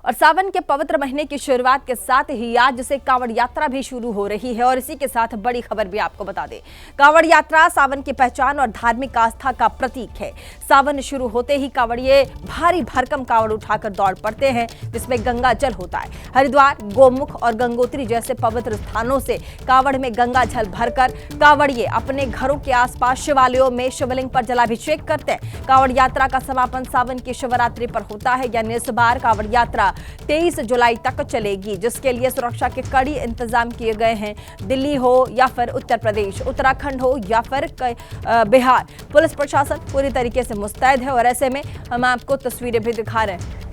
और सावन के पवित्र महीने की शुरुआत के साथ ही आज से कांवड़ यात्रा भी शुरू हो रही है और इसी के साथ बड़ी खबर भी आपको बता दें। कांवड़ यात्रा सावन की पहचान और धार्मिक आस्था का प्रतीक है। सावन शुरू होते ही कांवड़िए भारी भरकम कांवड़ उठाकर दौड़ पड़ते हैं, जिसमें गंगा जल होता है। हरिद्वार, गोमुख और गंगोत्री जैसे पवित्र स्थानों से कांवड़ में गंगा जल भरकर कांवड़िए अपने घरों के आसपास शिवालयों में शिवलिंग पर जलाभिषेक करते हैं। कांवड़ यात्रा का समापन सावन की शिवरात्रि पर होता है, यानी इस बार कांवड़ यात्रा 23 जुलाई तक चलेगी, जिसके लिए सुरक्षा के कड़ी इंतजाम किए गए हैं। दिल्ली हो या फिर उत्तर प्रदेश, उत्तराखंड हो या फिर बिहार, पुलिस प्रशासन पूरी तरीके से मुस्तैद है और ऐसे में हम आपको तस्वीरें भी दिखा रहे हैं।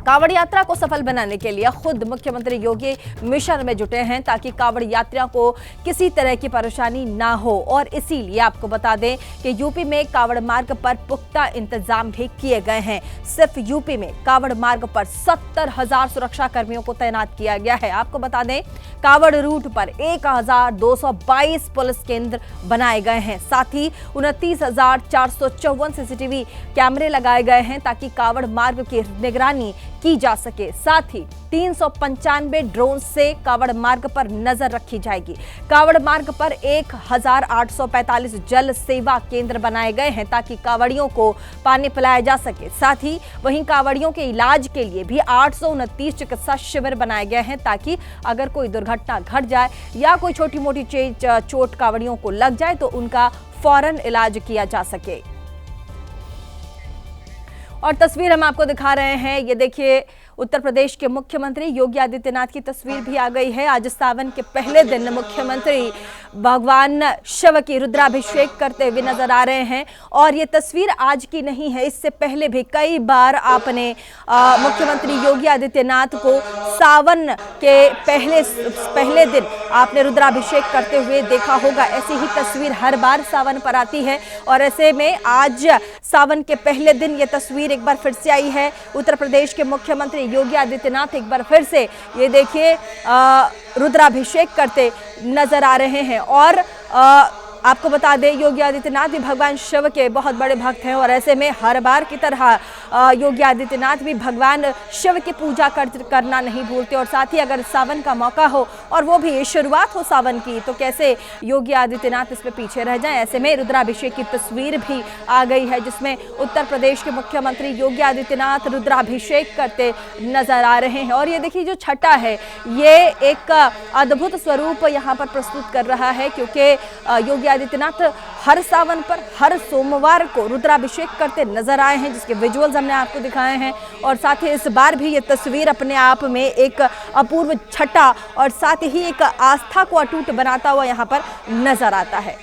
कांवड़ यात्रा को सफल बनाने के लिए खुद मुख्यमंत्री योगी मिशन में जुटे हैं ताकि कांवड़ यात्रा को किसी तरह की परेशानी ना हो और इसीलिए आपको बता दें कि यूपी में कांवड़ मार्ग पर पुख्ता इंतजाम भी किए गए हैं। सिर्फ यूपी में कांवड़ मार्ग पर 70,000 सुरक्षा कर्मियों को तैनात किया गया है। आपको बता दें कांवड़ रूट पर 1,222 पुलिस केंद्र बनाए गए हैं। साथ ही 29,454 सीसीटीवी कैमरे लगाए गए हैं ताकि कांवड़ मार्ग की निगरानी की जा सके। साथ ही 395 ड्रोन से कांवड़ मार्ग पर नजर रखी जाएगी। कांवड़ मार्ग पर 1,845 जल सेवा केंद्र बनाए गए हैं ताकि कांवड़ियों को पानी पिलाया जा सके। साथ ही वहीं कांवड़ियों के इलाज के लिए भी 829 चिकित्सा शिविर बनाए गए हैं ताकि अगर कोई दुर्घटना घट जाए या कोई छोटी मोटी चोट कांवड़ियों को लग जाए तो उनका फौरन इलाज किया जा सके। और तस्वीर हम आपको दिखा रहे हैं, ये देखिए उत्तर प्रदेश के मुख्यमंत्री योगी आदित्यनाथ की तस्वीर भी आ गई है। आज सावन के पहले दिन मुख्यमंत्री भगवान शिव की रुद्राभिषेक करते हुए नजर आ रहे हैं और ये तस्वीर आज की नहीं है, इससे पहले भी कई बार आपने मुख्यमंत्री योगी आदित्यनाथ को सावन के पहले दिन आपने रुद्राभिषेक करते हुए देखा होगा। ऐसी ही तस्वीर हर बार सावन पर आती है और ऐसे में आज सावन के पहले दिन ये तस्वीर एक बार फिर से आई है। उत्तर प्रदेश के मुख्यमंत्री योगी आदित्यनाथ एक बार फिर से ये देखिए रुद्राभिषेक करते नजर आ रहे हैं और आपको बता दें योगी आदित्यनाथ भी भगवान शिव के बहुत बड़े भक्त हैं और ऐसे में हर बार की तरह योगी आदित्यनाथ भी भगवान शिव की पूजा करना नहीं भूलते और साथ ही अगर सावन का मौका हो और वो भी शुरुआत हो सावन की तो कैसे योगी आदित्यनाथ इसमें पीछे रह जाएं। ऐसे में रुद्राभिषेक की तस्वीर भी आ गई है जिसमें उत्तर प्रदेश के मुख्यमंत्री योगी आदित्यनाथ रुद्राभिषेक करते नजर आ रहे हैं और ये देखिए जो छटा है ये एक अद्भुत स्वरूप यहाँ पर प्रस्तुत कर रहा है क्योंकि योगी आदित्यनाथ हर सावन पर हर सोमवार को रुद्राभिषेक करते नजर आए हैं, जिसके विजुअल्स हमने आपको दिखाए हैं और साथ ही इस बार भी ये तस्वीर अपने आप में एक अपूर्व छटा और साथ ही एक आस्था को अटूट बनाता हुआ यहाँ पर नजर आता है।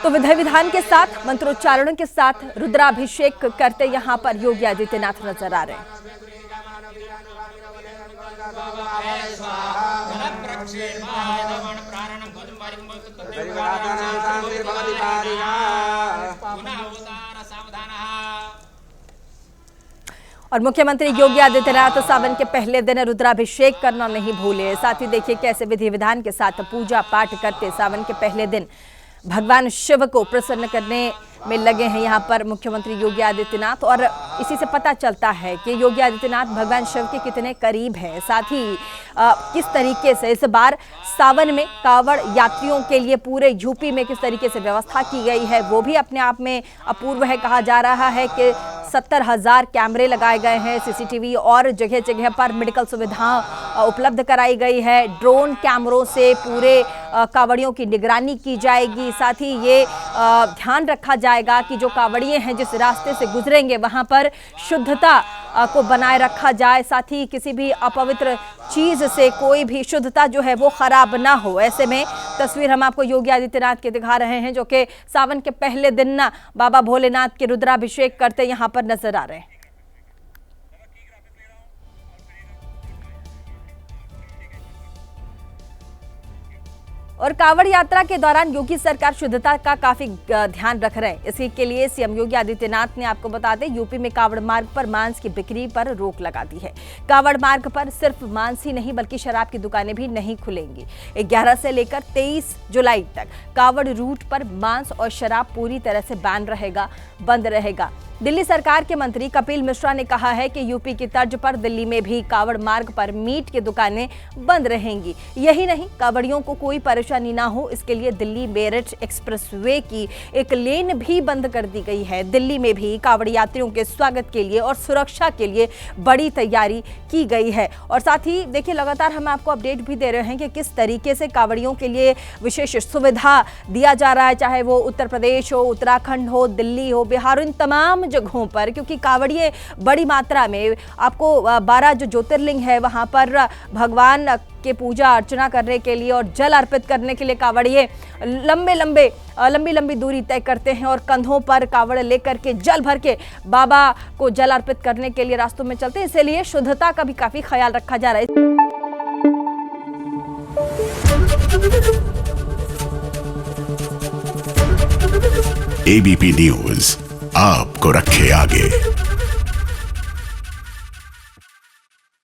तो विधि विधान के साथ मंत्रोच्चारणों के साथ रुद्राभिषेक करते यहाँ पर योगी आदित्यनाथ नजर आ रहे हैं। और मुख्यमंत्री योगी आदित्यनाथ सावन के पहले दिन रुद्राभिषेक करना नहीं भूले। साथ ही देखिए कैसे विधि विधान के साथ पूजा पाठ करते सावन के पहले दिन भगवान शिव को प्रसन्न करने में लगे हैं यहाँ पर मुख्यमंत्री योगी आदित्यनाथ और इसी से पता चलता है कि योगी आदित्यनाथ भगवान शिव के कितने करीब हैं। साथ ही किस तरीके से इस बार सावन में कांवड़ यात्रियों के लिए पूरे यूपी में किस तरीके से व्यवस्था की गई है वो भी अपने आप में अपूर्व है। कहा जा रहा है कि 70,000 कैमरे लगाए गए हैं, सीसीटीवी और जगह जगह पर मेडिकल सुविधा उपलब्ध कराई गई है। ड्रोन कैमरों से पूरे कांवड़ियों की निगरानी की जाएगी। साथ ही ये ध्यान रखा जाएगा कि जो कांवड़िए हैं जिस रास्ते से गुजरेंगे वहां पर शुद्धता को बनाए रखा जाए। साथ ही किसी भी अपवित्र चीज से कोई भी शुद्धता जो है वो खराब ना हो। ऐसे में तस्वीर हम आपको योगी आदित्यनाथ के दिखा रहे हैं जो कि सावन के पहले दिन ना बाबा भोलेनाथ के रुद्राभिषेक करते यहाँ पर नजर आ रहे हैं। और कांवड़ यात्रा के दौरान योगी सरकार शुद्धता का काफी ध्यान रख रहे हैं। इसी के लिए सीएम योगी आदित्यनाथ ने आपको बता दें यूपी में कांवड़ मार्ग पर मांस की बिक्री पर रोक लगा दी है। कांवड़ मार्ग पर सिर्फ मांस ही नहीं बल्कि शराब की दुकानें भी नहीं खुलेंगी। 11 से लेकर 23 जुलाई तक कांवड़ रूट पर मांस और शराब पूरी तरह से बंद रहेगा। दिल्ली सरकार के मंत्री कपिल मिश्रा ने कहा है कि यूपी की तर्ज पर दिल्ली में भी कांवड़ मार्ग पर मीट की दुकानें बंद रहेंगी। यही नहीं, कांवड़ियों को कोई परेशानी ना हो इसके लिए दिल्ली मेरठ एक्सप्रेसवे की एक लेन भी बंद कर दी गई है। दिल्ली में भी कांवड़ यात्रियों के स्वागत के लिए और सुरक्षा के लिए बड़ी तैयारी की गई है। और साथ ही देखिए लगातार हम आपको अपडेट भी दे रहे हैं कि किस तरीके से कांवड़ियों के लिए विशेष सुविधा दिया जा रहा है, चाहे वो उत्तर प्रदेश हो, उत्तराखंड हो, दिल्ली हो, बिहार, इन तमाम जगहों पर, क्योंकि कांवड़िए बड़ी मात्रा में आपको 12 जो ज्योतिर्लिंग है वहां पर भगवान के पूजा अर्चना करने के लिए और जल अर्पित करने के लिए कांवड़िए लंबी दूरी तय करते हैं और कंधों पर कांवड़ लेकर के जल भर के बाबा को जल अर्पित करने के लिए रास्तों में चलते हैं। इसलिए शुद्धता का भी काफी ख्याल रखा जा रहा है। एबीपी न्यूज आपको रखे आगे।